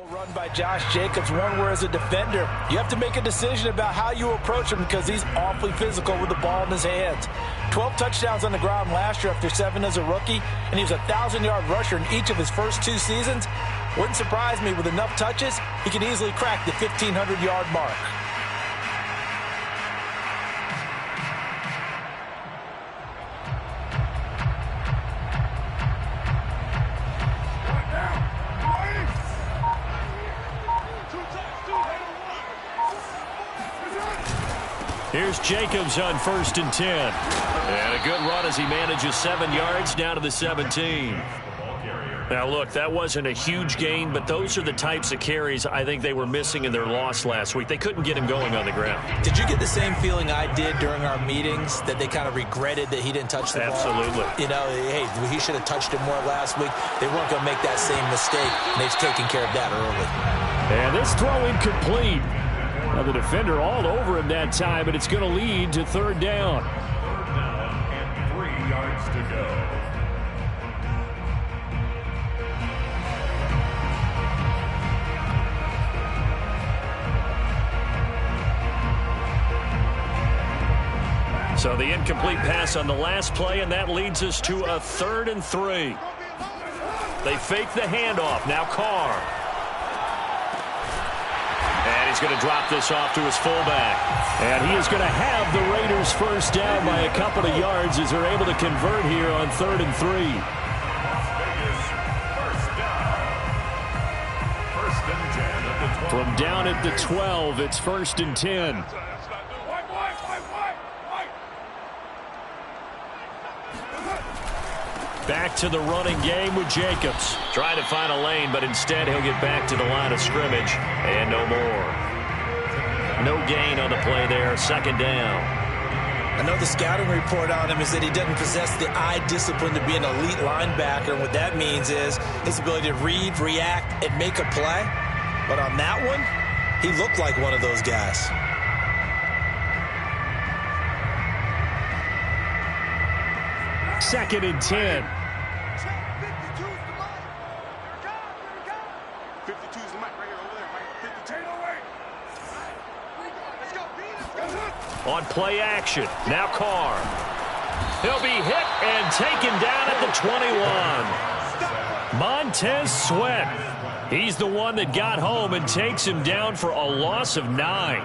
Run by Josh Jacobs, one where as a defender, you have to make a decision about how you approach him because he's awfully physical with the ball in his hands. 12 touchdowns on the ground last year after 7 as a rookie, and he was a 1,000-yard rusher in each of his first 2 seasons. Wouldn't surprise me with enough touches, he could easily crack the 1,500-yard mark. Here's Jacobs on 1st and 10. And a good run as he manages 7 yards down to the 17. Now, look, that wasn't a huge gain, but those are the types of carries I think they were missing in their loss last week. They couldn't get him going on the ground. Did you get the same feeling I did during our meetings, that they kind of regretted that he didn't touch the ball? Absolutely. You know, hey, he should have touched it more last week. They weren't going to make that same mistake, and they've taken care of that early. And this throw incomplete. Now the defender all over him that time, but it's going to lead to 3rd down. 3rd down and 3 yards to go. So the incomplete pass on the last play, and that leads us to a 3rd and 3. They fake the handoff. Now Carr. And he's going to drop this off to his fullback. And he is going to have the Raiders first down by a couple of yards as they're able to convert here on 3rd and 3. From down at the 12, it's 1st and 10. Back to the running game with Jacobs. Trying to find a lane, but instead he'll get back to the line of scrimmage. And no more. No gain on the play there. 2nd down. I know the scouting report on him is that he doesn't possess the eye discipline to be an elite linebacker. And what that means is his ability to read, react, and make a play. But on that one, he looked like one of those guys. Second and 10. On play action. Now Carr. He'll be hit and taken down at the 21. Montez Sweat. He's the one that got home and takes him down for a loss of 9.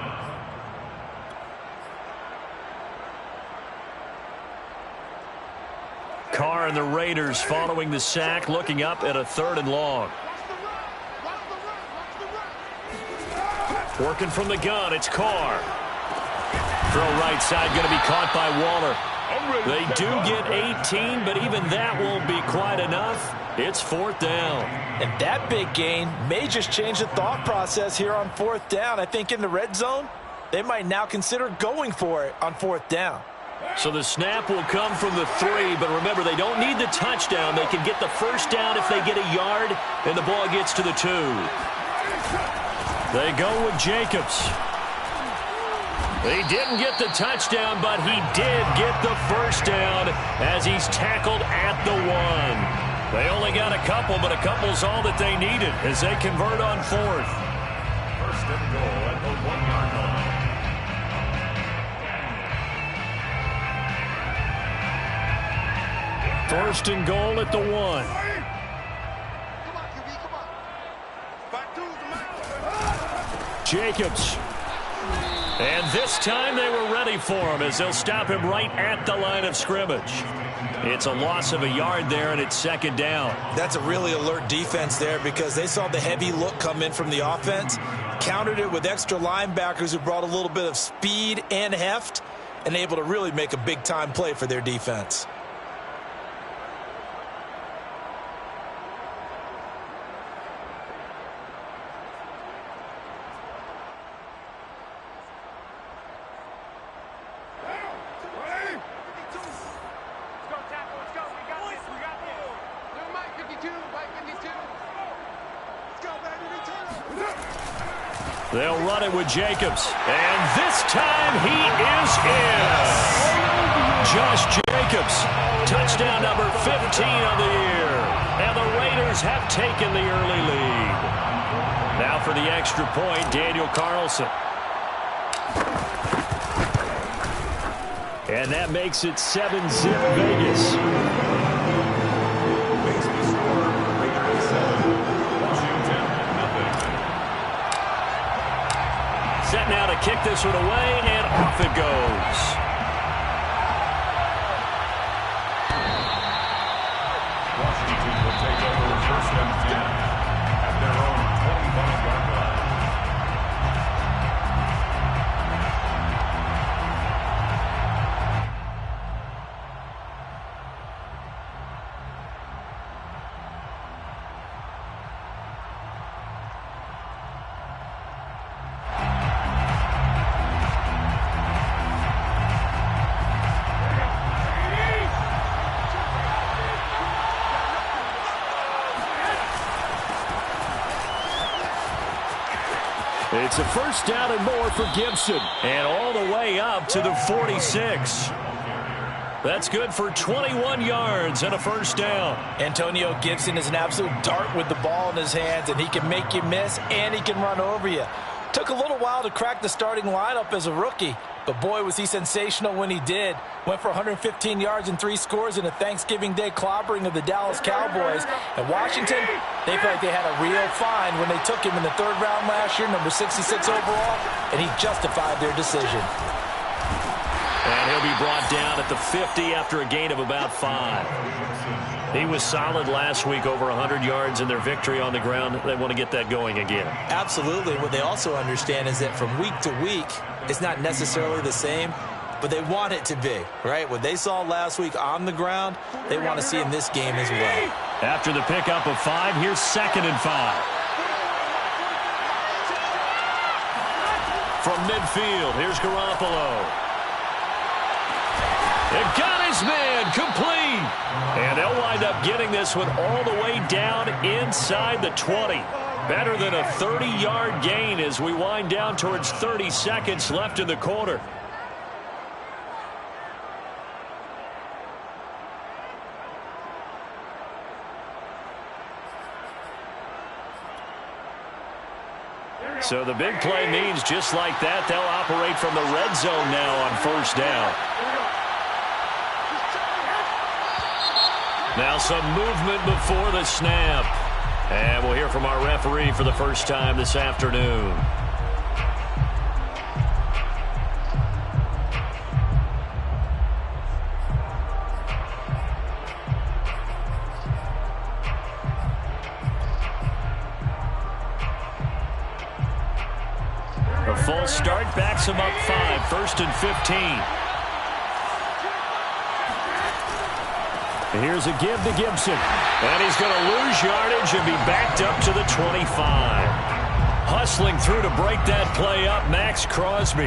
Carr and the Raiders following the sack, looking up at a 3rd and long. Working from the gun, it's Carr. Throw right side, going to be caught by Waller. They do get 18, but even that won't be quite enough. It's 4th down. And that big gain may just change the thought process here on 4th down. I think in the red zone, they might now consider going for it on 4th down. So the snap will come from the 3, but remember, they don't need the touchdown. They can get the first down if they get a yard, and the ball gets to the 2. They go with Jacobs. He didn't get the touchdown, but he did get the first down as he's tackled at the 1. They only got a couple, but a couple's all that they needed as they convert on 4th. 1st and goal at the 1-yard line. First and goal at the 1. Jacobs. And this time they were ready for him as they'll stop him right at the line of scrimmage. It's a loss of a yard there, and it's 2nd down. That's a really alert defense there because they saw the heavy look come in from the offense, countered it with extra linebackers who brought a little bit of speed and heft, and able to really make a big-time play for their defense. They'll run it with Jacobs. And this time he is in. Josh Jacobs, touchdown number 15 of the year. And the Raiders have taken the early lead. Now for the extra point, Daniel Carlson. And that makes it 7-zip Vegas. Set now to kick this one away, and off it goes. Washington will take over first and 10 at their own 25-yard line. It's a first down and more for Gibson. And all the way up to the 46. That's good for 21 yards and a first down. Antonio Gibson is an absolute dart with the ball in his hands, and he can make you miss, and he can run over you. Took a little while to crack the starting lineup as a rookie, but boy, was he sensational when he did. Went for 115 yards and 3 scores in a Thanksgiving Day clobbering of the Dallas Cowboys. And Washington, they felt like they had a real find when they took him in the 3rd round last year, number 66 overall, and he justified their decision. And he'll be brought down at the 50 after a gain of about 5. He was solid last week, over 100 yards in their victory on the ground. They want to get that going again. Absolutely. What they also understand is that from week to week, it's not necessarily the same, but they want it to be, right? What they saw last week on the ground, they want to see in this game as well. After the pickup of 5, here's 2nd and 5. From midfield, here's Garoppolo. It got his man complete. And they'll wind up getting this one all the way down inside the 20. Better than a 30-yard gain as we wind down towards 30 seconds left in the quarter. So the big play means just like that, they'll operate from the red zone now on first down. Now some movement before the snap. And we'll hear from our referee for the first time this afternoon. A false start backs him up 5, 1st and 15. Here's a give to Gibson. And he's going to lose yardage and be backed up to the 25. Hustling through to break that play up, Max Crosby.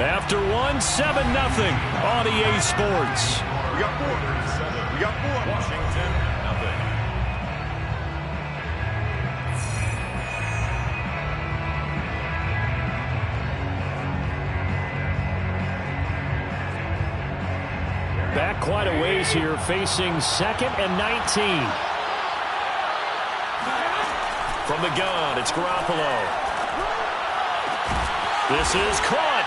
After 1, 7-0 on EA Sports. We got 4. We got 4. Washington, nothing. Back quite a ways here, facing 2nd and 19. From the gun, it's Garoppolo. This is caught.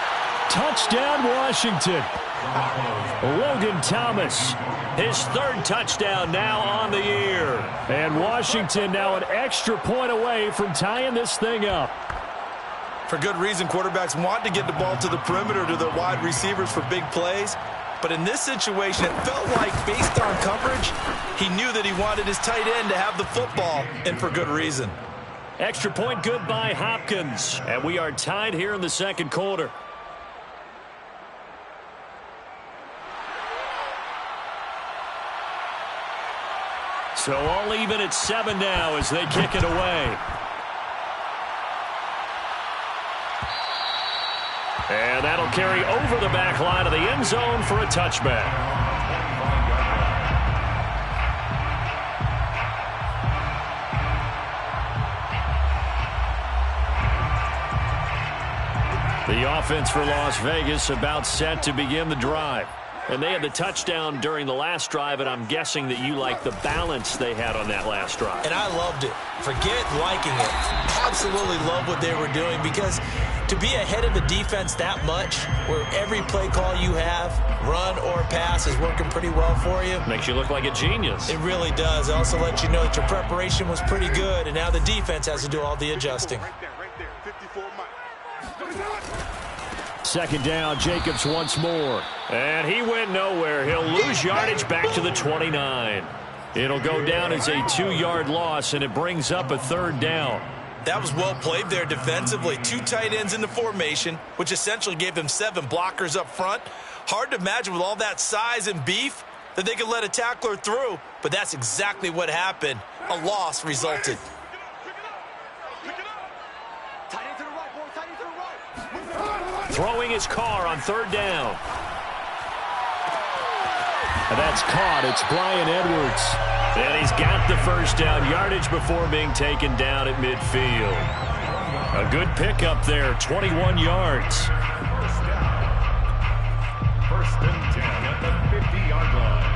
Touchdown, Washington. Logan Thomas, his 3rd touchdown now on the year. And Washington now an extra point away from tying this thing up. For good reason, quarterbacks want to get the ball to the perimeter to their wide receivers for big plays. But in this situation, it felt like, based on coverage, he knew that he wanted his tight end to have the football, and for good reason. Extra point good by Hopkins. And we are tied here in the 2nd quarter. So all even at 7 now as they kick it away. And that'll carry over the back line of the end zone for a touchback. The offense for Las Vegas about set to begin the drive. And they had the touchdown during the last drive, and I'm guessing that you like the balance they had on that last drive. And I loved it. Forget liking it. Absolutely love what they were doing, because to be ahead of a defense that much, where every play call you have, run or pass, is working pretty well for you. Makes you look like a genius. It really does. It also lets you know that your preparation was pretty good, and now the defense has to do all the adjusting. Right there, 54 miles. Second down, Jacobs once more. And he went nowhere. He'll lose yardage back to the 29. It'll go down as a 2-yard loss, and it brings up a third down. That was well played there defensively. 2 tight ends in the formation, which essentially gave them 7 blockers up front. Hard to imagine with all that size and beef that they could let a tackler through, but that's exactly what happened. A loss resulted. Throwing his car on third down. And that's caught. It's Brian Edwards. And he's got the first down yardage before being taken down at midfield. A good pickup there, 21 yards. First and 10 at the 50-yard line.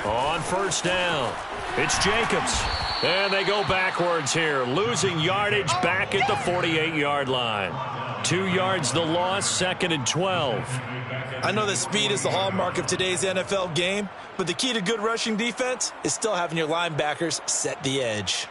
On first down, it's Jacobs. And they go backwards here, losing yardage back at the 48-yard line. 2 yards the loss, second and 12. I know that speed is the hallmark of today's NFL game, but the key to good rushing defense is still having your linebackers set the edge.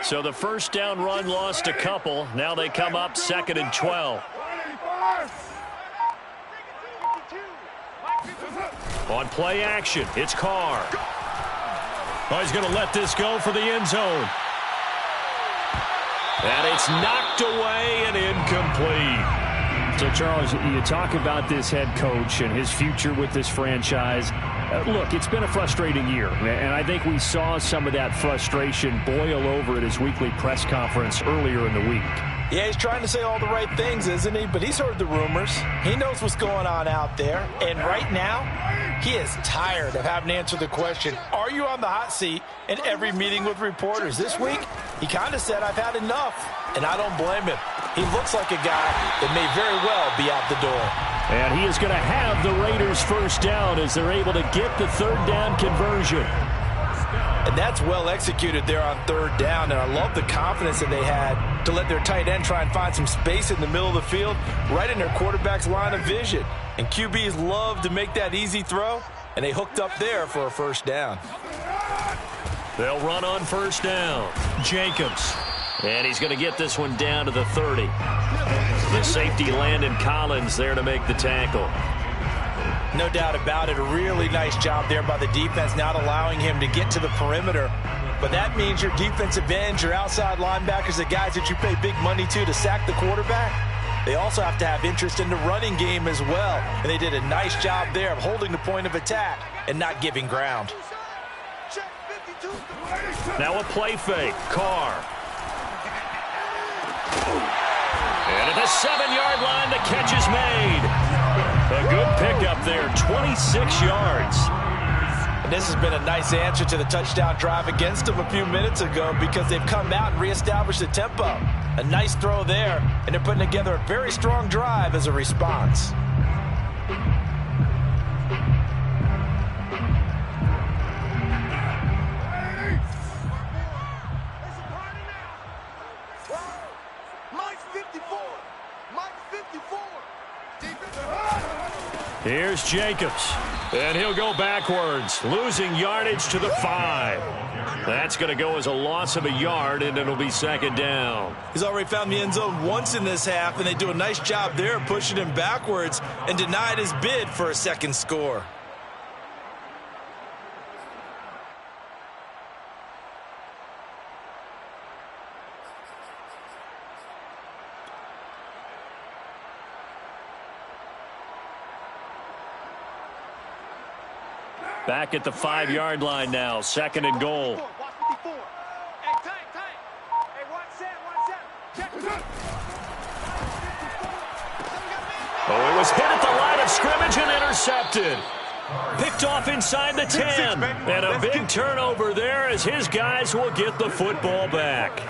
So the first down run lost a couple. Now they come up second and 12. On play action, it's Carr. Oh, he's going to let this go for the end zone. And it's knocked away and incomplete. So, Charles, you talk about this head coach and his future with this franchise. Look, it's been a frustrating year, and I think we saw some of that frustration boil over at his weekly press conference earlier in the week. Yeah, he's trying to say all the right things, isn't he? But he's heard the rumors. He knows what's going on out there. And right now, he is tired of having to answer the question, are you on the hot seat in every meeting with reporters? This week, he kind of said, I've had enough. And I don't blame him. He looks like a guy that may very well be out the door. And he is going to have the Raiders first down as they're able to get the third down conversion. And that's well executed there on third down. And I love the confidence that they had to let their tight end try and find some space in the middle of the field, right in their quarterback's line of vision. And QBs love to make that easy throw, and they hooked up there for a first down. They'll run on first down. Jacobs. And he's going to get this one down to the 30. The safety, Landon Collins, there to make the tackle. No doubt about it. A really nice job there by the defense, not allowing him to get to the perimeter. But that means your defensive ends, your outside linebackers, the guys that you pay big money to sack the quarterback, they also have to have interest in the running game as well. And they did a nice job there of holding the point of attack and not giving ground. Now a play fake. Carr. And at the 7-yard line, the catch is made. A good pickup there, 26 yards. And this has been a nice answer to the touchdown drive against them a few minutes ago, because they've come out and reestablished the tempo. A nice throw there, and they're putting together a very strong drive as a response. Here's Jacobs, and he'll go backwards, losing yardage to the 5. That's going to go as a loss of a yard, and it'll be second down. He's already found the end zone once in this half, and they do a nice job there pushing him backwards and denied his bid for a second score. Back at the 5-yard line now, 2nd and goal. Oh, it was hit at the line of scrimmage and intercepted. Picked off inside the 10. And a big turnover there as his guys will get the football back.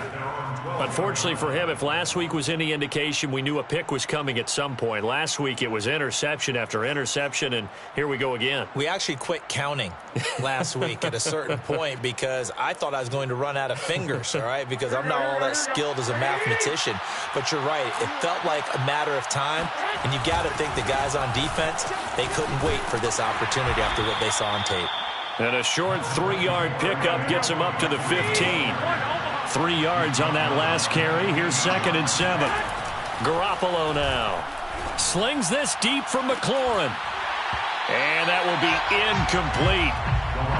Unfortunately for him, if last week was any indication, we knew a pick was coming at some point. Last week it was interception after interception, and here we go again. We actually quit counting last week at a certain point because I thought I was going to run out of fingers, all right, because I'm not all that skilled as a mathematician. But you're right. It felt like a matter of time, and you got to think the guys on defense, they couldn't wait for this opportunity after what they saw on tape. And a short 3-yard pickup gets him up to the 15. 3 yards on that last carry. Here's 2nd and 7. Garoppolo now. Slings this deep from McLaurin. And that will be incomplete.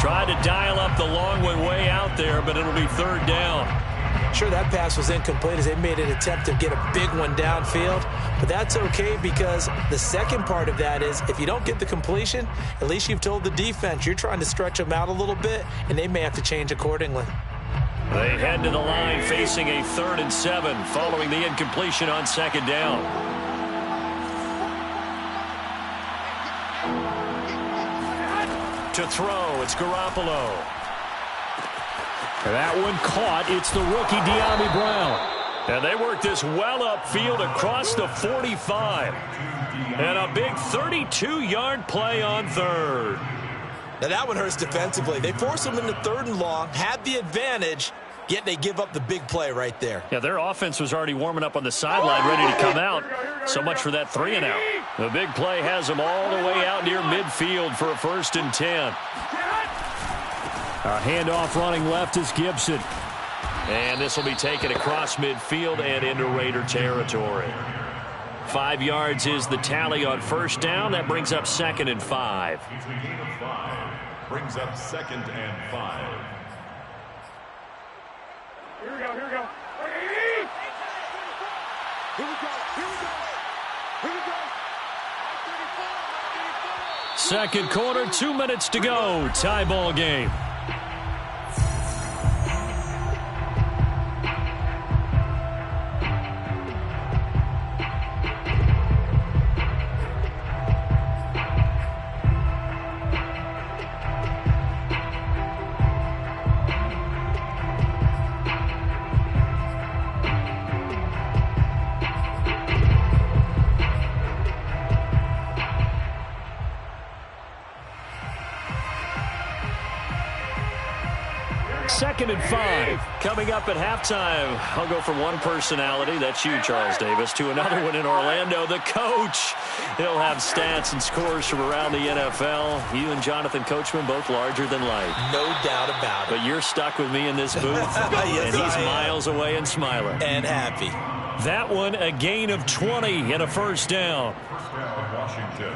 Tried to dial up the long way out there, but it'll be 3rd down. Sure, that pass was incomplete as they made an attempt to get a big one downfield. But that's okay because the second part of that is if you don't get the completion, at least you've told the defense you're trying to stretch them out a little bit, and they may have to change accordingly. They head to the line facing a 3rd and 7 following the incompletion on 2nd down. To throw, it's Garoppolo. That one caught. It's the rookie De'Ami Brown. And they work this well upfield across the 45. And a big 32-yard play on 3rd. Now that one hurts defensively. They force them into 3rd and long, had the advantage, yet they give up the big play right there. Yeah, their offense was already warming up on the sideline, ready to come out. So much for that 3-and-out. The big play has them all the way out near midfield for a 1st and 10. A handoff running left is Gibson. And this will be taken across midfield and into Raider territory. 5 yards is the tally on 1st down. That brings up 2nd and 5. Brings up 2nd and 5. Here we go. Here we go. Second quarter, 2 minutes to go. Tie ball game. Second and 5. Coming up at halftime, I'll go from one personality, that's you, Charles Davis, to another one in Orlando, the coach. He'll have stats and scores from around the NFL. You and Jonathan Coachman, both larger than life. No doubt about it. But you're stuck with me in this booth, yes, and he's miles away and smiling. And happy. That one, a gain of 20 and a 1st down. First down, Washington.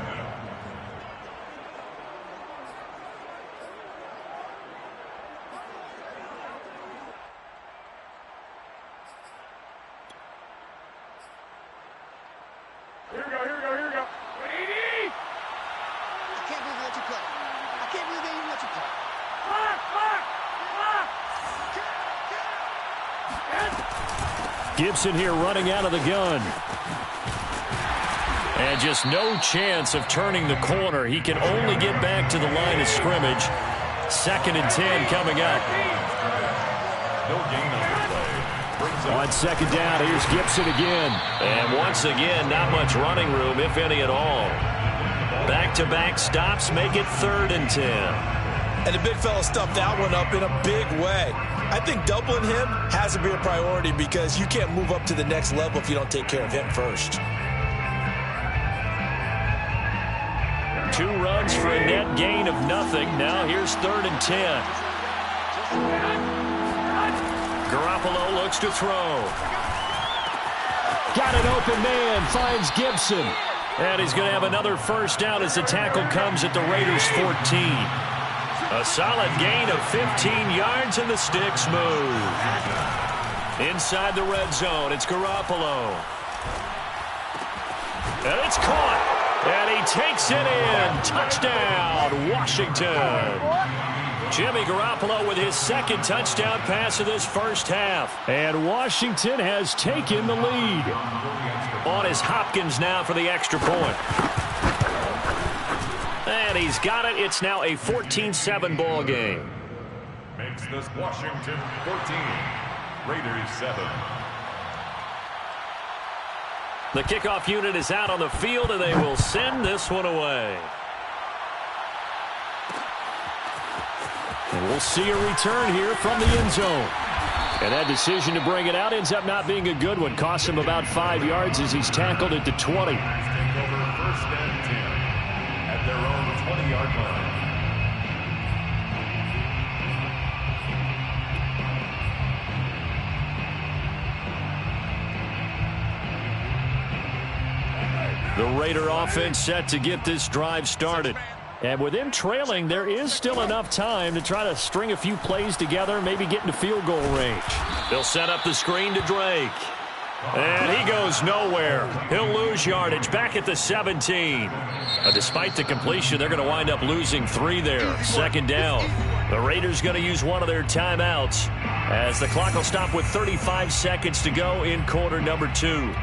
Gibson here running out of the gun. And just no chance of turning the corner. He can only get back to the line of scrimmage. 2nd and 10 coming up. No gain on the play. On 2nd down, here's Gibson again. And once again, not much running room, if any at all. Back-to-back stops make it 3rd and 10. And the big fella stuffed that one up in a big way. I think doubling him has to be a priority because you can't move up to the next level if you don't take care of him first. 2 runs for a net gain of nothing. Now here's 3rd and 10. Garoppolo looks to throw. Got an open man, finds Gibson. And he's going to have another 1st down as the tackle comes at the Raiders' 14. A solid gain of 15 yards and the sticks move. Inside the red zone, it's Garoppolo. And it's caught. And he takes it in. Touchdown, Washington. Jimmy Garoppolo with his second touchdown pass of this first half. And Washington has taken the lead. On is Hopkins now for the extra point. And he's got it. It's now a 14-7 ball game. Makes this Washington 14, Raiders 7. The kickoff unit is out on the field, and they will send this one away. And we'll see a return here from the end zone. And that decision to bring it out ends up not being a good one. Costs him about 5 yards as he's tackled at the 20. Take over 1st and 10 at their own 20-yard line. The Raider offense set to get this drive started. And with them trailing, there is still enough time to try to string a few plays together, maybe get into field goal range. They'll set up the screen to Drake. And he goes nowhere. He'll lose yardage back at the 17. Despite the completion, they're going to wind up losing 3 there. 2nd down. The Raiders going to use one of their timeouts as the clock will stop with 35 seconds to go in quarter number 2.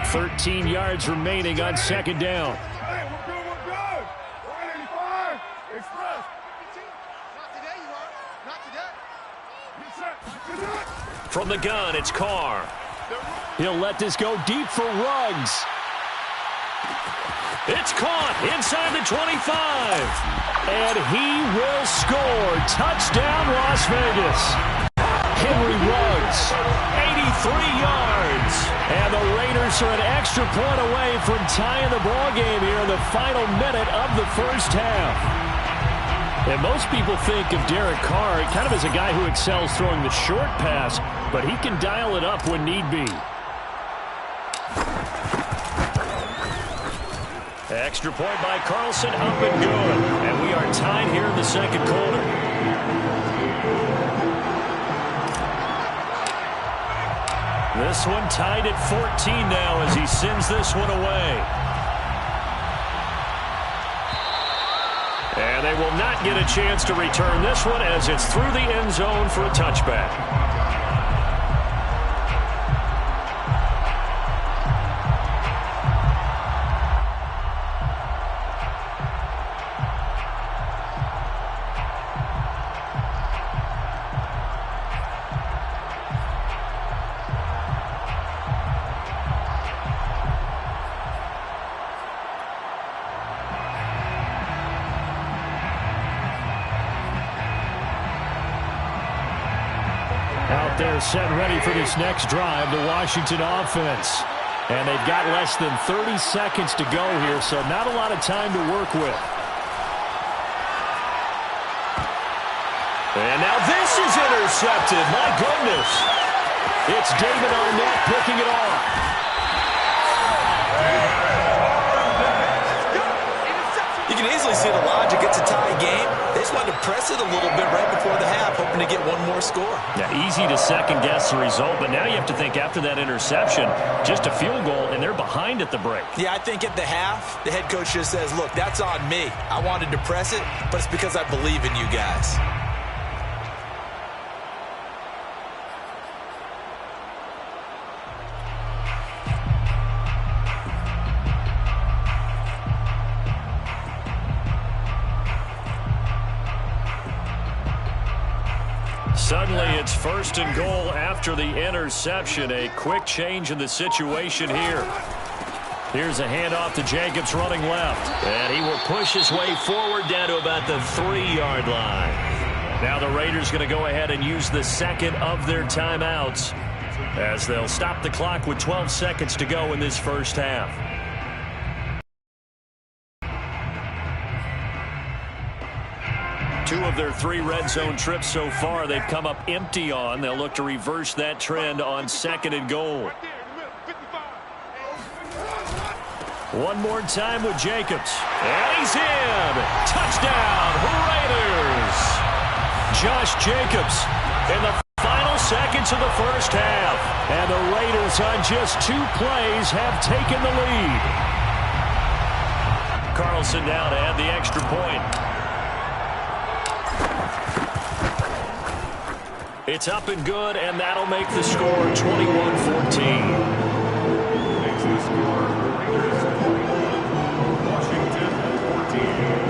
13 yards remaining on 2nd down. Hey, we're good, we're good. 185, express. Not today. From the gun, it's Carr. He'll let this go deep for Ruggs. It's caught inside the 25. And he will score. Touchdown, Las Vegas. Henry Ruggs, 83 yards. And the Raiders are an extra point away from tying the ball game here in the final minute of the first half. And most people think of Derek Carr kind of as a guy who excels throwing the short pass, but he can dial it up when need be. Extra point by Carlson, up and good. And we are tied here in the second quarter. This one tied at 14 now as he sends this one away. And they will not get a chance to return this one as it's through the end zone for a touchback. They're set ready for this next drive, the Washington offense. And they've got less than 30 seconds to go here, so not a lot of time to work with. And now this is intercepted. My goodness. It's David Arnett picking it off. You can easily see the logic. It's a tie game. They just wanted to press it a little bit right before the half, hoping to get one more score. Yeah, easy to second-guess the result, but now you have to think after that interception, just a field goal, and they're behind at the break. Yeah, I think at the half, the head coach just says, look, that's on me. I wanted to press it, but it's because I believe in you guys. Suddenly, it's 1st and goal after the interception. A quick change in the situation here. Here's a handoff to Jacobs running left. And he will push his way forward down to about the 3-yard line. Now the Raiders going to go ahead and use the second of their timeouts as they'll stop the clock with 12 seconds to go in this first half. Two of their 3 red zone trips so far, they've come up empty on. They'll look to reverse that trend on 2nd and goal. One more time with Jacobs. And he's in. Touchdown, Raiders. Josh Jacobs in the final seconds seconds of the first half. And the Raiders on just 2 plays have taken the lead. Carlson now to add the extra point. It's up and good, and that'll make the score 21-14. Makes the score Raiders 21, Washington 14.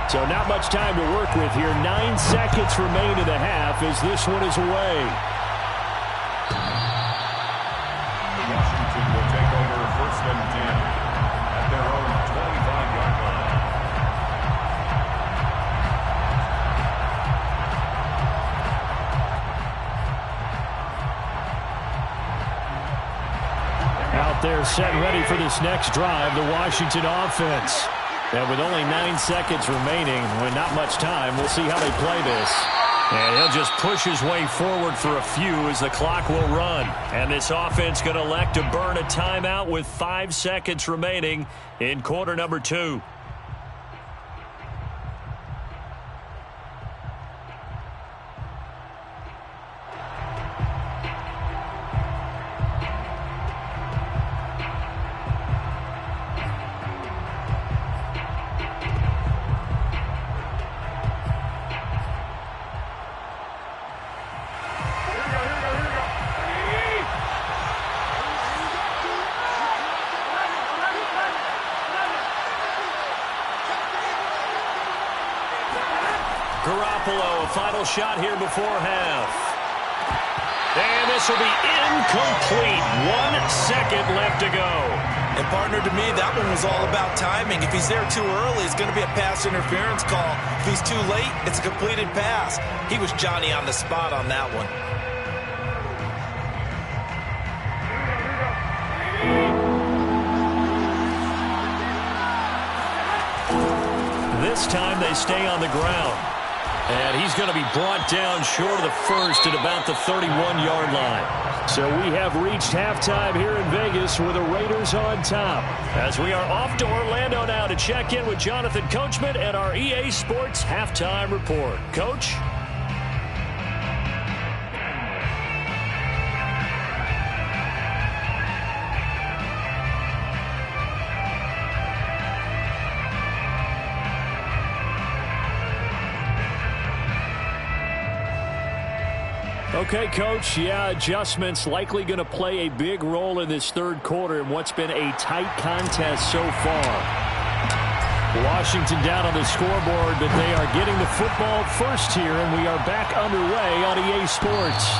So not much time to work with here. 9 seconds remain in the half as this one is away. Washington will take over 1st and 10 at their own 25-yard line. Out there set and ready for this next drive, the Washington offense. And with only 9 seconds remaining, with not much time, we'll see how they play this. And he'll just push his way forward for a few as the clock will run. And this offense going to elect to burn a timeout with 5 seconds remaining in quarter number 2. Final shot here before half. And this will be incomplete. 1 second left to go. And partner, to me, that one was all about timing. If he's there too early, it's going to be a pass interference call. If he's too late, it's a completed pass. He was Johnny on the spot on that one. This time they stay on the ground. And he's going to be brought down short of the first at about the 31-yard line. So we have reached halftime here in Vegas with the Raiders on top. As we are off to Orlando now to check in with Jonathan Coachman and our EA Sports Halftime Report. Coach? Okay, Coach, adjustments likely going to play a big role in this third quarter in what's been a tight contest so far. Washington down on the scoreboard, but they are getting the football first here, and we are back underway on EA Sports.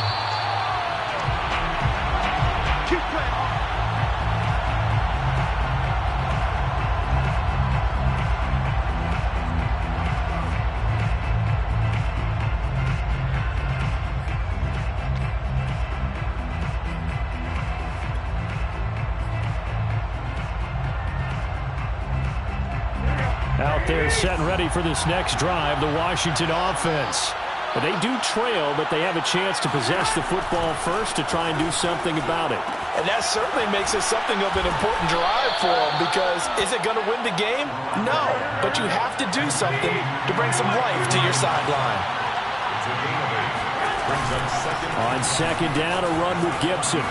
Out there set and ready for this next drive, the Washington offense. They do trail, but they have a chance to possess the football first to try and do something about it. And that certainly makes it something of an important drive for them, because is it going to win the game? No, but you have to do something to bring some life to your sideline. It's a gain of 8. Brings up second. On second down, a run with Gibson.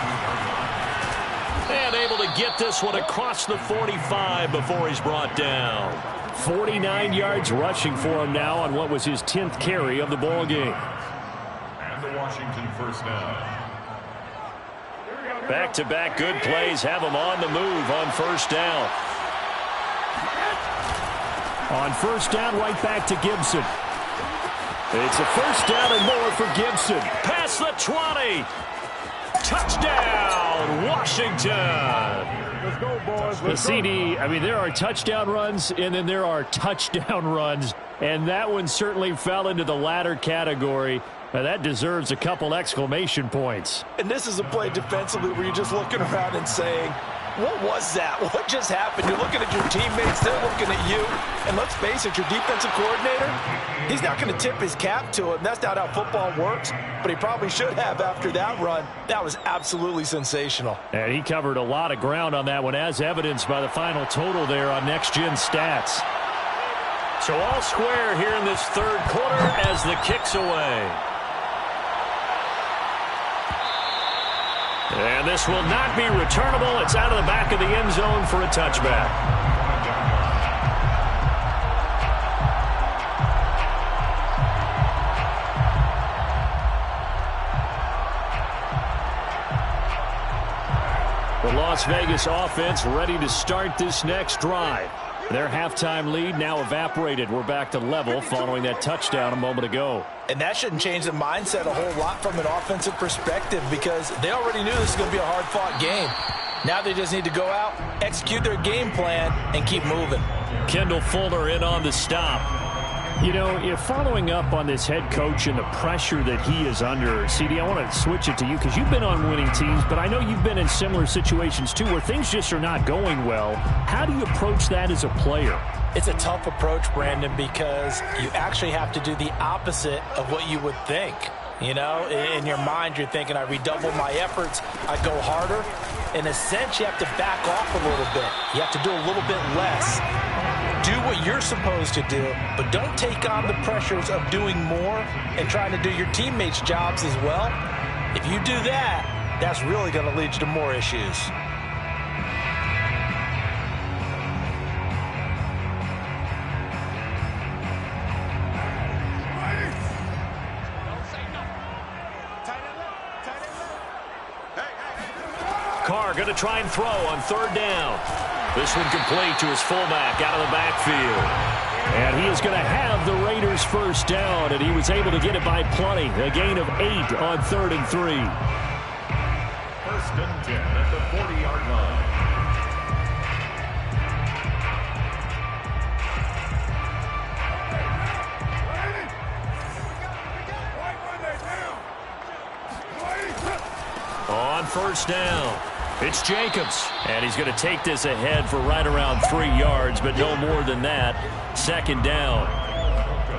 And able to get this one across the 45 before he's brought down. 49 yards rushing for him now on what was his 10th carry of the ball game. And the Washington first down. Back-to-back good plays have him on the move on first down. On first down, right back to Gibson. It's a first down and more for Gibson. Past the 20. Touchdown, Washington. Let's go, boys. The CD, I mean, there are touchdown runs, and then there are touchdown runs, and that one certainly fell into the latter category. Now, that deserves a couple exclamation points. And this is a play defensively where you're just looking around and saying, what was that? What just happened? You're looking at your teammates, they're looking at you. And let's face it, your defensive coordinator, he's not going to tip his cap to it. That's not how football works, but he probably should have after that run. That was absolutely sensational. And he covered a lot of ground on that one, as evidenced by the final total there on Next Gen Stats. So all square here in this third quarter as the kick's away. And this will not be returnable. It's out of the back of the end zone for a touchback. The Las Vegas offense ready to start this next drive. Their halftime lead now evaporated. We're back to level following that touchdown a moment ago. And that shouldn't change the mindset a whole lot from an offensive perspective because they already knew this was going to be a hard-fought game. Now they just need to go out, execute their game plan, and keep moving. Kendall Fuller in on the stop. You know, if following up on this head coach and the pressure that he is under, CD, I want to switch it to you because you've been on winning teams, but I know you've been in similar situations too where things just are not going well. How do you approach that as a player? It's a tough approach, Brandon, because you actually have to do the opposite of what you would think. You know, in your mind, you're thinking, I redouble my efforts, I go harder. In a sense, you have to back off a little bit. You have to do a little bit less. Do what you're supposed to do, but don't take on the pressures of doing more and trying to do your teammates' jobs as well. If you do that, that's really going to lead you to more issues. Carr going to try and throw on third down. This one complete to his fullback out of the backfield. And he is going to have the Raiders first down, and he was able to get it by plenty. A gain of 8 on 3rd and 3. First and 10 at the 40-yard line. On first down, it's Jacobs. And he's going to take this ahead for right around 3 yards, but no more than that. Second down.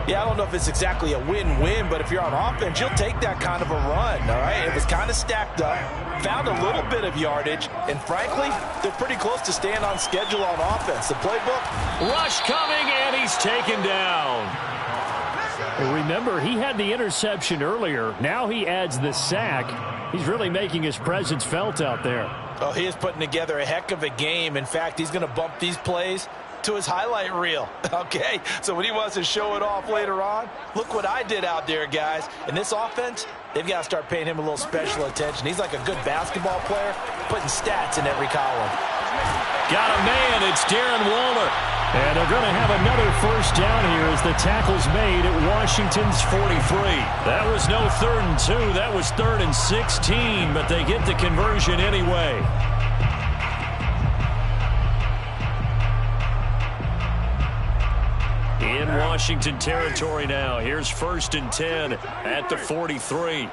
Yeah, I don't know if it's exactly a win-win, but if you're on offense, you'll take that kind of a run, all right? It was kind of stacked up, found a little bit of yardage, and frankly, they're pretty close to staying on schedule on offense. The playbook. Rush coming, and he's taken down. Remember, he had the interception earlier. Now he adds the sack. He's really making his presence felt out there. Oh, he is putting together a heck of a game. In fact, he's going to bump these plays to his highlight reel, okay? So when he wants to show it off later on, look what I did out there, guys. In this offense, they've got to start paying him a little special attention. He's like a good basketball player, putting stats in every column. Got a man, it's Darren Waller. And they're going to have another first down here as the tackle's made at Washington's 43. That was no 3rd and 2. That was 3rd and 16, but they get the conversion anyway. In Washington territory now. Here's 1st and 10 at the 43.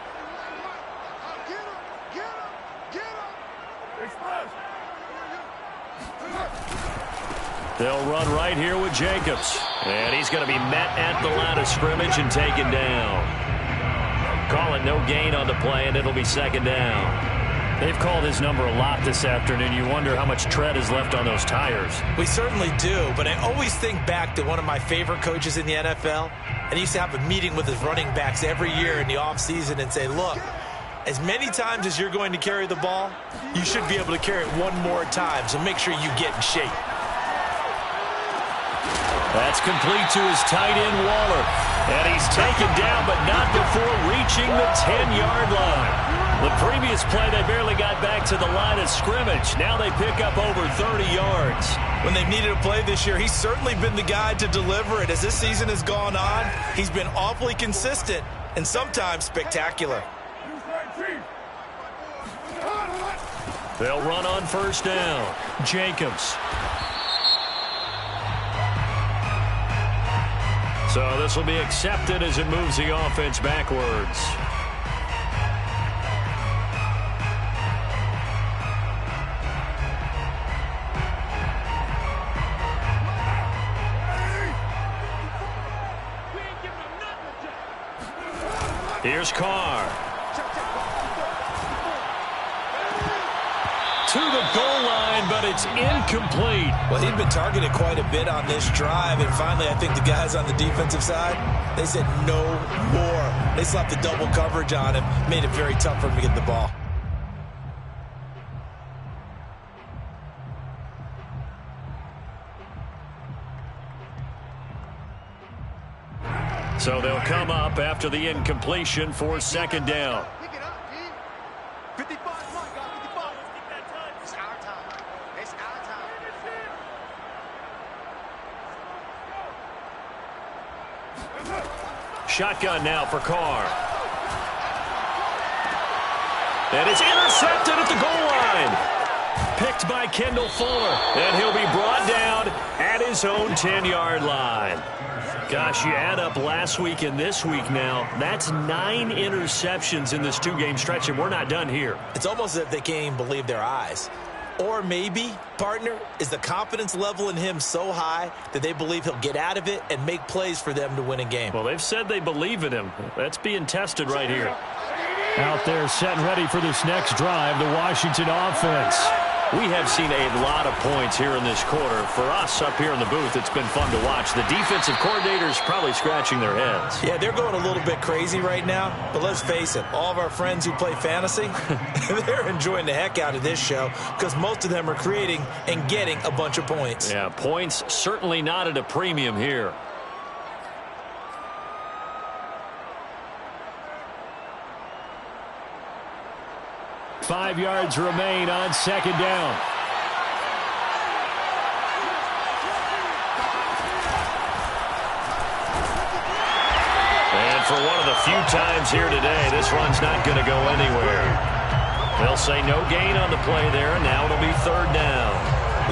They'll run right here with Jacobs. And he's going to be met at the line of scrimmage and taken down. Call it no gain on the play, and it'll be second down. They've called his number a lot this afternoon. You wonder how much tread is left on those tires. We certainly do, but I always think back to one of my favorite coaches in the NFL, and he used to have a meeting with his running backs every year in the offseason and say, look, as many times as you're going to carry the ball, you should be able to carry it one more time, so make sure you get in shape. That's complete to his tight end, Waller. And he's taken down, but not before reaching the 10-yard line. The previous play, they barely got back to the line of scrimmage. Now they pick up over 30 yards. When they've needed a play this year, he's certainly been the guy to deliver it. As this season has gone on, he's been awfully consistent and sometimes spectacular. They'll run on first down. Jacobs. So this will be accepted as it moves the offense backwards. Here's Carr. to the goal line, but it's incomplete. Well, he'd been targeted quite a bit on this drive, and finally I think the guys on the defensive side, they said no more. They slapped the double coverage on him, made it very tough for him to get the ball. So they'll come up after the incompletion for second down. Pick it up, G. 55, come on, God, 55. Let's get that time. It's our time. It's our time. Shotgun now for Carr. And it's intercepted at the goal line. Picked by Kendall Fuller. And he'll be brought down at his own 10-yard line. Gosh, you add up last week and this week now, that's 9 interceptions in this 2-game stretch, and we're not done here. It's almost as if they can't even believe their eyes. Or maybe, partner, is the confidence level in him so high that they believe he'll get out of it and make plays for them to win a game. Well, they've said they believe in him. That's being tested right here. Out there set and ready for this next drive, the Washington offense. We have seen a lot of points here in this quarter. For us up here in the booth, it's been fun to watch. The defensive coordinators probably scratching their heads. Yeah, they're going a little bit crazy right now, but let's face it, all of our friends who play fantasy, they're enjoying the heck out of this show because most of them are creating and getting a bunch of points. Yeah, points certainly not at a premium here. Five yards remain on second down. And for one of the few times here today, this run's not going to go anywhere. They'll say no gain on the play there, and now it'll be third down.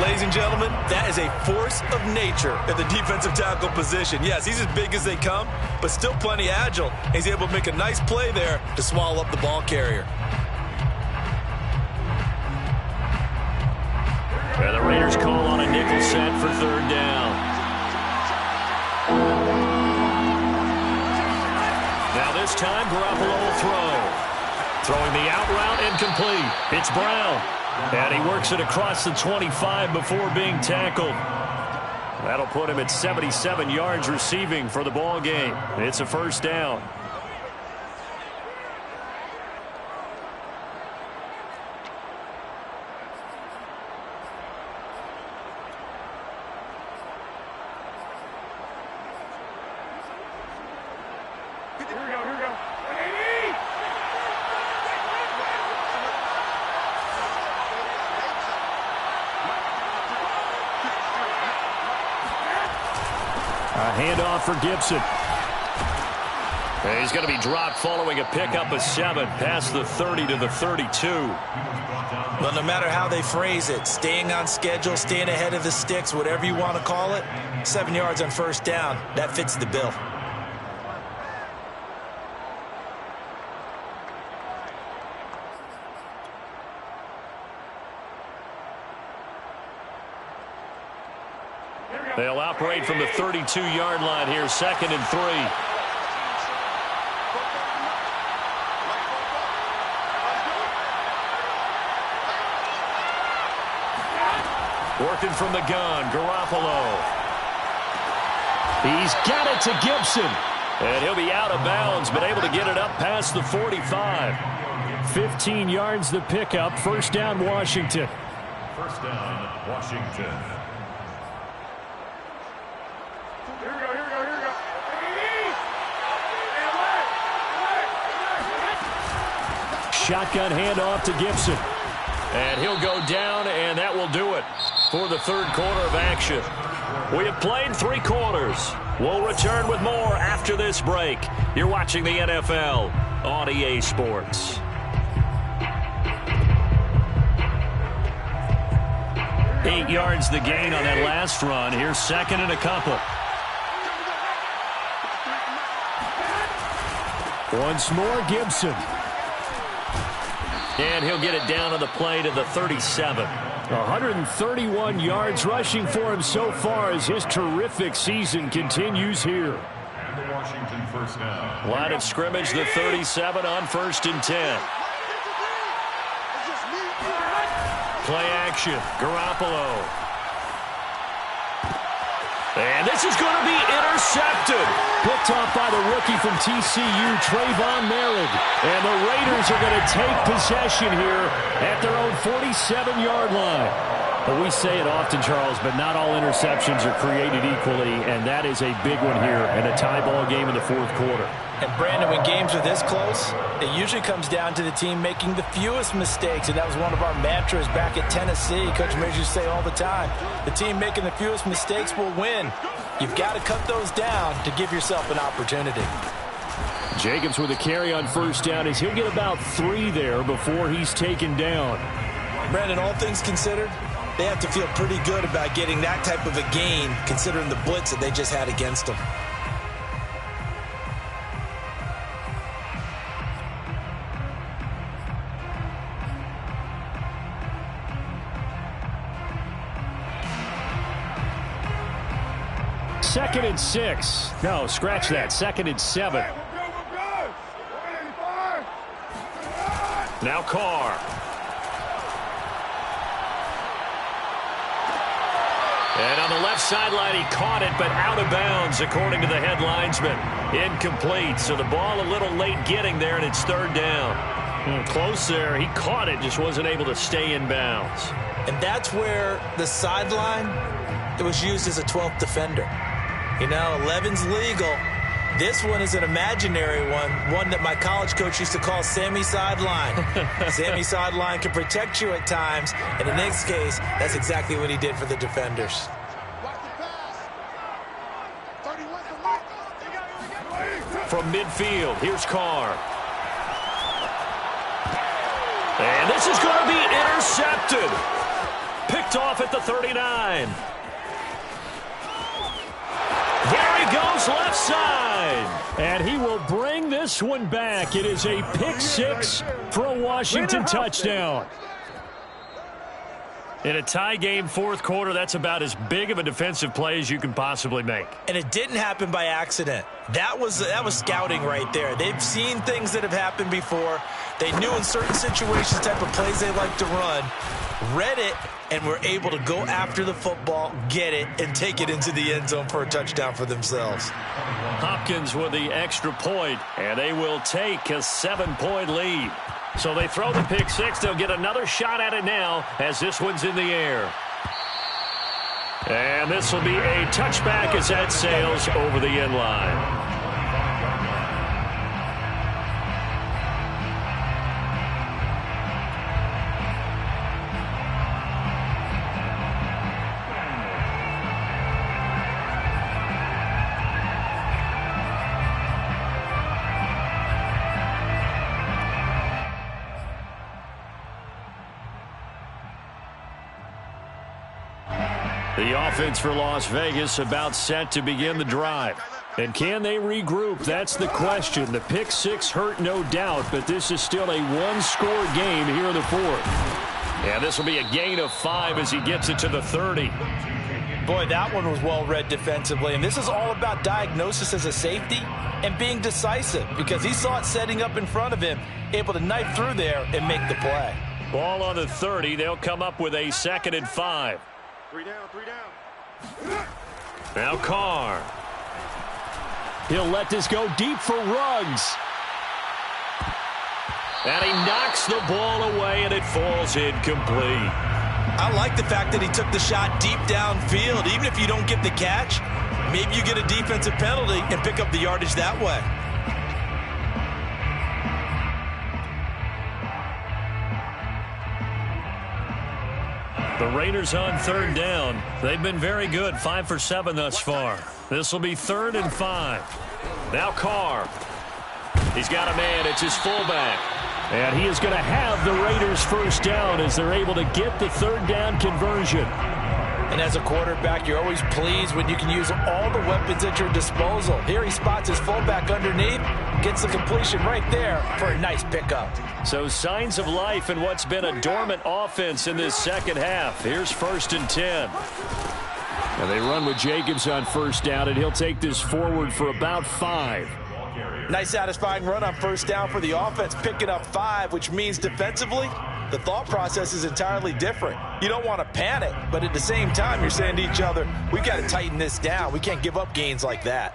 Ladies and gentlemen, that is a force of nature at the defensive tackle position. Yes, he's as big as they come, but still plenty agile. He's able to make a nice play there to swallow up the ball carrier. And the Raiders call on a nickel set for third down. Now this time, Garoppolo will throw. Throwing the out route incomplete. It's Brown. And he works it across the 25 before being tackled. That'll put him at 77 yards receiving for the ball game. It's a first down. Handoff for Gibson. And he's going to be dropped following a pickup of 7 past the 30 to the 32. Well, no matter how they phrase it, staying on schedule, staying ahead of the sticks, whatever you want to call it, 7 yards on first down, that fits the bill. They'll operate from the 32-yard line here, 2nd and 3. Working from the gun, Garoppolo. He's got it to Gibson. And he'll be out of bounds, but able to get it up past the 45. 15 yards the pickup. First down, Washington. First down, Washington. Shotgun handoff to Gibson. And he'll go down, and that will do it for the third quarter of action. We have played 3 quarters. We'll return with more after this break. You're watching the NFL on EA Sports. Eight yards the gain on that last run. Here's second and a couple. Once more, Gibson. And he'll get it down on the play to the 37. 131 yards rushing for him so far as his terrific season continues here. And the Washington first down. Line of scrimmage, the 37 on 1st and 10. Play action. Garoppolo. And this is going to be intercepted. Picked off by the rookie from TCU, Trayvon Merritt. And the Raiders are going to take possession here at their own 47-yard line. But we say it often, Charles, but not all interceptions are created equally, and that is a big one here in a tie ball game in the fourth quarter. And, Brandon, when games are this close, it usually comes down to the team making the fewest mistakes, and that was one of our mantras back at Tennessee. Coach Mears used to say all the time, the team making the fewest mistakes will win. You've got to cut those down to give yourself an opportunity. Jacobs with a carry on first down as he'll get about 3 there before he's taken down. Brandon, all things considered, they have to feel pretty good about getting that type of a gain considering the blitz that they just had against them. Second and 6. No, scratch that. 2nd and 7. Now Carr. And on the left sideline, he caught it, but out of bounds, according to the head linesman. Incomplete, so the ball a little late getting there, and it's 3rd down. Close there. He caught it, just wasn't able to stay in bounds. And that's where the sideline, it was used as a 12th defender. You know, 11's legal. This one is an imaginary one that my college coach used to call Sammy Sideline. Sammy Sideline can protect you at times, and in this case, that's exactly what he did for the defenders. From midfield, here's Carr. And this is going to be intercepted. Picked off at the 39. There he goes, left side. And he will bring this one back. It is a pick 6 for a Washington touchdown. In a tie game, fourth quarter, that's about as big of a defensive play as you can possibly make. And it didn't happen by accident. That was scouting right there. They've seen things that have happened before. They knew in certain situations the type of plays they like to run, read it, and were able to go after the football, get it, and take it into the end zone for a touchdown for themselves. Hopkins with the extra point, and they will take a 7-point lead. So they throw the pick 6. They'll get another shot at it now as this one's in the air. And this will be a touchback as that sails over the end line. The offense for Las Vegas about set to begin the drive. And can they regroup? That's the question. The pick 6 hurt, no doubt, but this is still a one-score game here in the fourth. And this will be a gain of 5 as he gets it to the 30. Boy, that one was well read defensively. And this is all about diagnosis as a safety and being decisive because he saw it setting up in front of him, able to knife through there and make the play. Ball on the 30. They'll come up with a 2nd and 5. 3 down, 3 down. Now Carr. He'll let this go deep for Ruggs. And he knocks the ball away, and it falls incomplete. I like the fact that he took the shot deep downfield. Even if you don't get the catch, maybe you get a defensive penalty and pick up the yardage that way. The Raiders on 3rd down. They've been very good, 5 for 7 thus far. This will be 3rd and 5. Now Carr. He's got a man. It's his fullback. And he is going to have the Raiders first down as they're able to get the 3rd down conversion. And as a quarterback, you're always pleased when you can use all the weapons at your disposal. Here he spots his fullback underneath, gets the completion right there for a nice pickup. So signs of life in what's been a dormant offense in this second half. Here's 1st and 10. And they run with Jacobs on first down, and he'll take this forward for about 5. Nice satisfying run on first down for the offense, picking up 5, which means defensively, the thought process is entirely different. You don't want to panic, but at the same time, you're saying to each other, we got to tighten this down. We can't give up gains like that.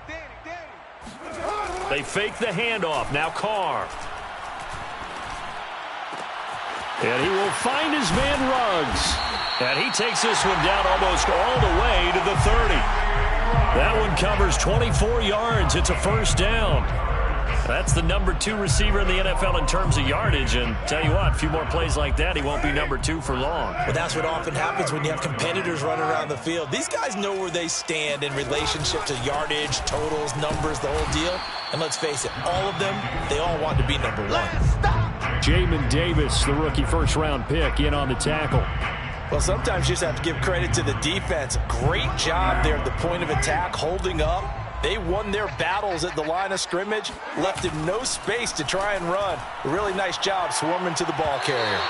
They fake the handoff. Now Carr. And he will find his man Ruggs. And he takes this one down almost all the way to the 30. That one covers 24 yards. It's a first down. That's the number 2 receiver in the NFL in terms of yardage. And tell you what, a few more plays like that, he won't be number 2 for long. Well, that's what often happens when you have competitors running around the field. These guys know where they stand in relationship to yardage, totals, numbers, the whole deal. And let's face it, all of them, they all want to be number 1. Jamin Davis, the rookie first-round pick, in on the tackle. Well, sometimes you just have to give credit to the defense. Great job there at the point of attack, holding up. They won their battles at the line of scrimmage, left him no space to try and run. A really nice job swarming to the ball carrier.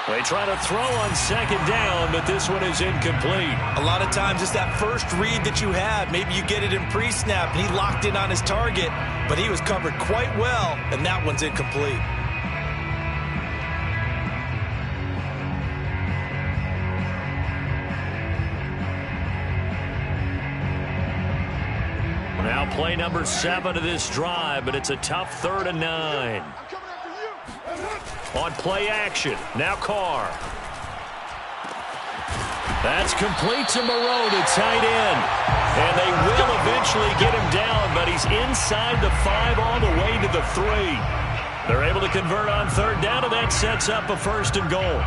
They try to throw on second down, but this one is incomplete. A lot of times it's that first read that you have. Maybe you get it in pre-snap, and he locked in on his target, but he was covered quite well, and that one's incomplete. Now play number 7 of this drive, but it's a tough 3rd and 9. On play action, now Carr. That's complete to Moreau to tight end. And they will eventually get him down, but he's inside the 5 all the way to the 3. They're able to convert on 3rd down, and that sets up a 1st and goal.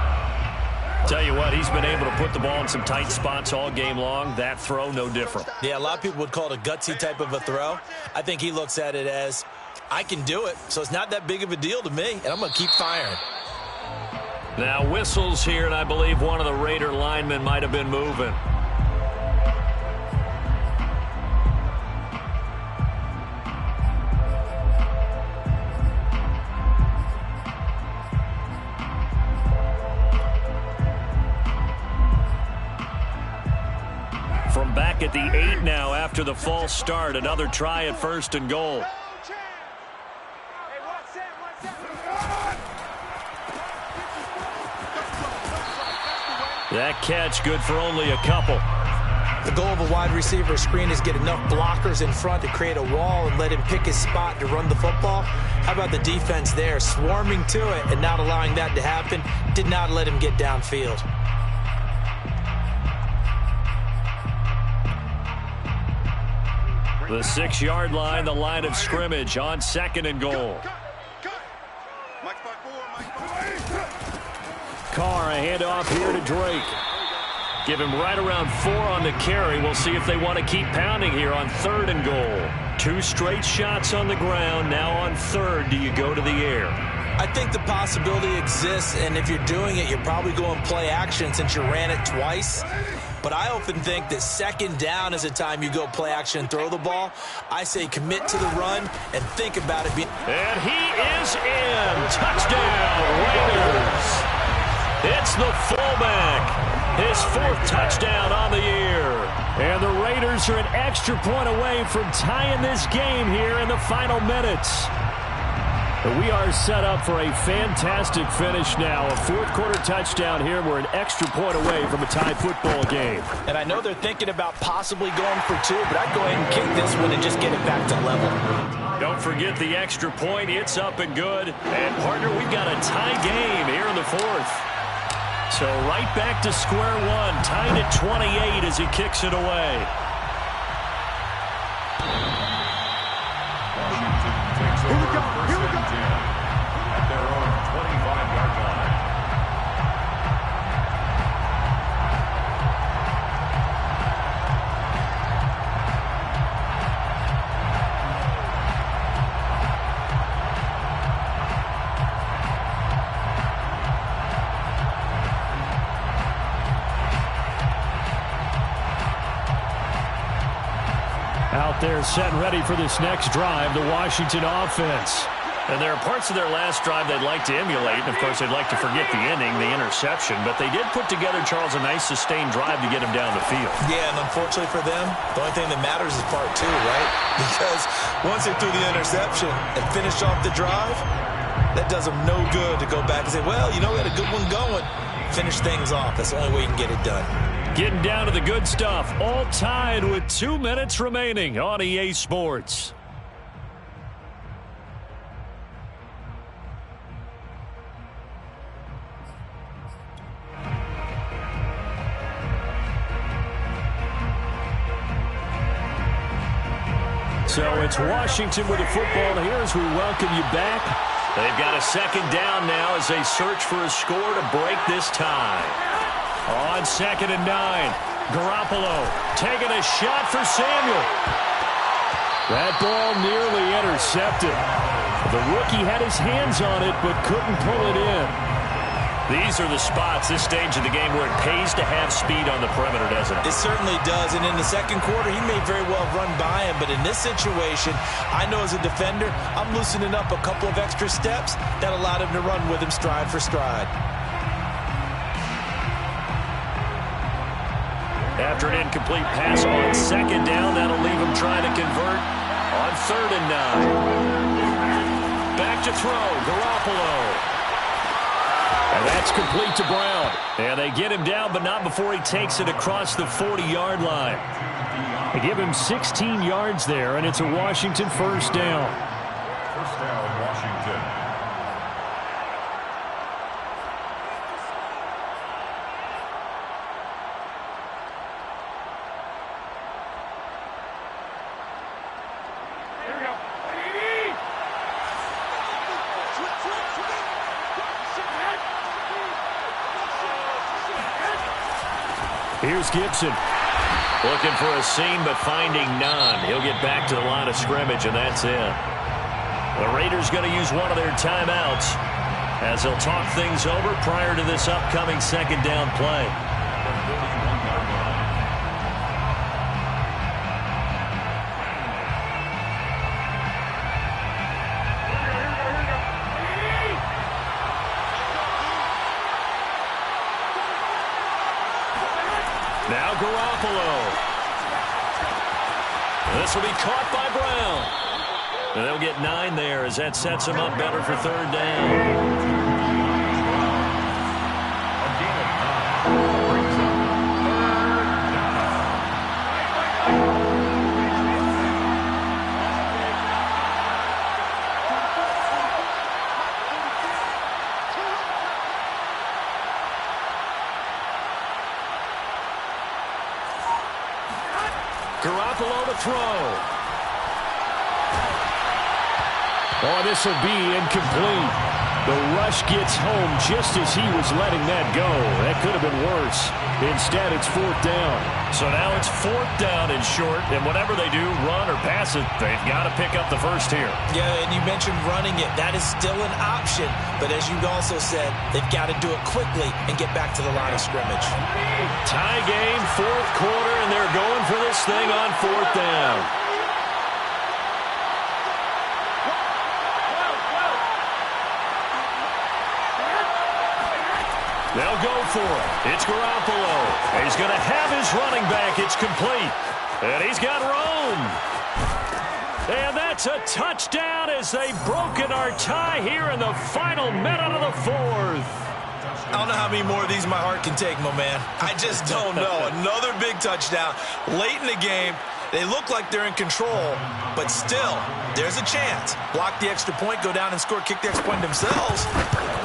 Tell you what, he's been able to put the ball in some tight spots all game long. That throw, no different. Yeah, a lot of people would call it a gutsy type of a throw. I think he looks at it as, I can do it, so it's not that big of a deal to me, and I'm going to keep firing. Now whistles here, and I believe one of the Raider linemen might have been moving. From back at the 8 now after the false start, another try at 1st and goal. That catch good for only a couple. The goal of a wide receiver screen is get enough blockers in front to create a wall and let him pick his spot to run the football. How about the defense there, swarming to it and not allowing that to happen? Did not let him get downfield. The 6-yard line, the line of scrimmage on 2nd and goal. Carr, a handoff here to Drake. Give him right around 4 on the carry. We'll see if they want to keep pounding here on 3rd and goal. 2 straight shots on the ground. Now on 3rd, do you go to the air? I think the possibility exists, and if you're doing it, you're probably going play action since you ran it twice. But I often think that 2nd down is a time you go play action and throw the ball. I say commit to the run and think about it being... And he is in. Touchdown, Raiders. It's the fullback. His 4th touchdown on the year. And the Raiders are an extra point away from tying this game here in the final minutes. We are set up for a fantastic finish now. A 4th quarter touchdown here. We're an extra point away from a tie football game. And I know they're thinking about possibly going for 2, but I'd go ahead and kick this one and just get it back to level. Don't forget the extra point. It's up and good. And, partner, we've got a tie game here in the 4th. So right back to square one. Tied at 28 as he kicks it away. Here we go. Here we go. At their own 25-yard line. Out there set and ready for this next drive, the Washington offense. And there are parts of their last drive they'd like to emulate. And, of course, they'd like to forget the ending, the interception. But they did put together, Charles, a nice sustained drive to get him down the field. Yeah, and unfortunately for them, the only thing that matters is part 2, right? Because once they threw the interception and finished off the drive, that does them no good to go back and say, well, you know, we had a good one going. Finish things off. That's the only way you can get it done. Getting down to the good stuff. All tied with 2 minutes remaining on EA Sports. So it's Washington with the football here as we welcome you back. They've got a second down now as they search for a score to break this tie. On 2nd and 9, Garoppolo taking a shot for Samuel. That ball nearly intercepted. The rookie had his hands on it but couldn't pull it in. These are the spots, this stage of the game, where it pays to have speed on the perimeter, doesn't it? It certainly does, and in the second quarter, he may very well run by him, but in this situation, I know as a defender, I'm loosening up a couple of extra steps that allowed him to run with him stride for stride. After an incomplete pass on 2nd down, that'll leave him trying to convert on 3rd and 9. Back to throw, Garoppolo. And that's complete to Brown. And they get him down, but not before he takes it across the 40-yard line. They give him 16 yards there, and it's a Washington first down. First down, Washington. Here's Gibson. Looking for a seam, but finding none. He'll get back to the line of scrimmage, and that's it. The Raiders going to use one of their timeouts as they'll talk things over prior to this upcoming second down play. Now Garoppolo. This will be caught by Brown. And they'll get 9 there as that sets him up better for 3rd down. Garoppolo to throw. Oh, this will be incomplete. The rush gets home just as he was letting that go. That could have been worse. Instead, it's 4th down. So now it's 4th down and short, and whatever they do, run or pass it, they've got to pick up the first here. Yeah, and you mentioned running it. That is still an option, but as you also said, they've got to do it quickly and get back to the line of scrimmage. Tie game, 4th quarter, and they're going for this thing on 4th down. They'll go for it. It's Garoppolo. He's going to have his running back. It's complete. And he's got room. And that's a touchdown as they've broken our tie here in the final minute of the 4th. I don't know how many more of these my heart can take, my man. I just don't know. Another big touchdown late in the game. They look like they're in control, but still, there's a chance. Block the extra point, go down and score, kick the extra point themselves.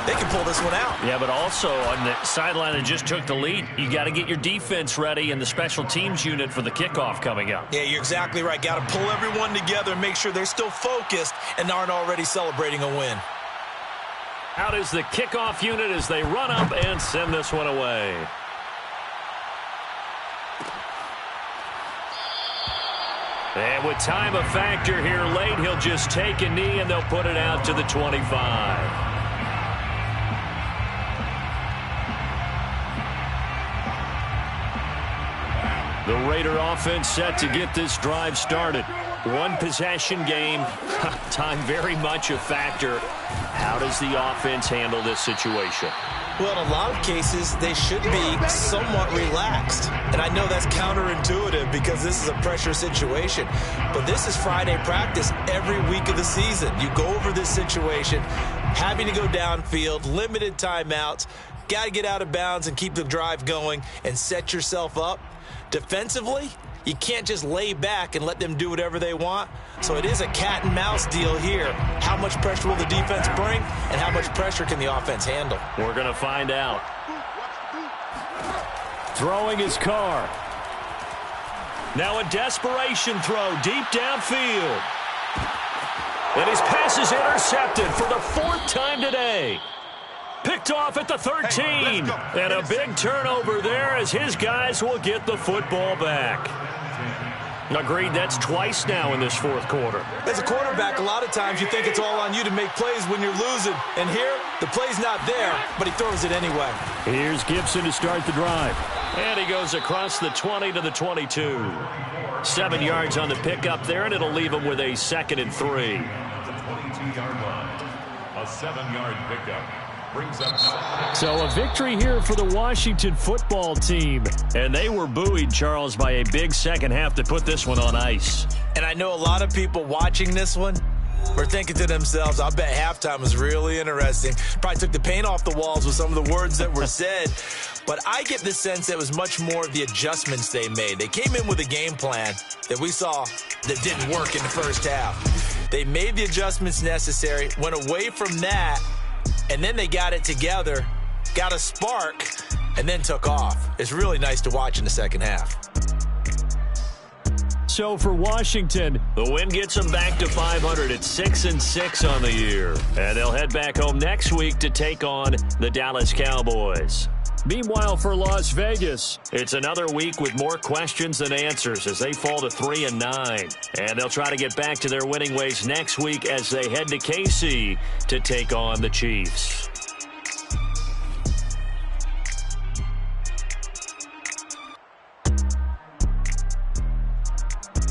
They can pull this one out. Yeah, but also on the sideline that just took the lead, you got to get your defense ready and the special teams unit for the kickoff coming up. Yeah, you're exactly right. Got to pull everyone together and make sure they're still focused and aren't already celebrating a win. Out is the kickoff unit as they run up and send this one away. And with time a factor here late, he'll just take a knee and they'll put it out to the 25. The Raider offense set to get this drive started. One possession game. Time very much a factor. How does the offense handle this situation? Well, in a lot of cases, they should be somewhat relaxed. And I know that's counterintuitive because this is a pressure situation. But this is Friday practice every week of the season. You go over this situation. having to go downfield, limited timeouts, got to get out of bounds and keep the drive going and set yourself up. Defensively, you can't just lay back and let them do whatever they want. So it is a cat and mouse deal here. How much pressure will the defense bring, and how much pressure can the offense handle? We're going to find out. Throwing his car. Now a desperation throw deep downfield. And his pass is intercepted for the 4th time today. Picked off at the 13. And a big turnover there as his guys will get the football back. Agreed, that's twice now in this 4th quarter. As a quarterback, a lot of times you think it's all on you to make plays when you're losing. And here, the play's not there, but he throws it anyway. Here's Gibson to start the drive. And he goes across the 20 to the 22. 7 yards on the pickup there, and it'll leave him with a 2nd and 3. At the 22-yard line, a 7-yard pickup. So a victory here for the Washington football team. And they were buoyed, Charles, by a big second half to put this one on ice. And I know a lot of people watching this one were thinking to themselves, I'll bet halftime was really interesting. Probably took the paint off the walls with some of the words that were said. But I get the sense that it was much more of the adjustments they made. They came in with a game plan that we saw that didn't work in the first half. They made the adjustments necessary, went away from that, and then they got it together, got a spark, and then took off. It's really nice to watch in the second half. So for Washington, the win gets them back to 500 at 6-6 on the year. And they'll head back home next week to take on the Dallas Cowboys. Meanwhile, for Las Vegas, it's another week with more questions than answers as they fall to 3-9. And they'll try to get back to their winning ways next week as they head to KC to take on the Chiefs.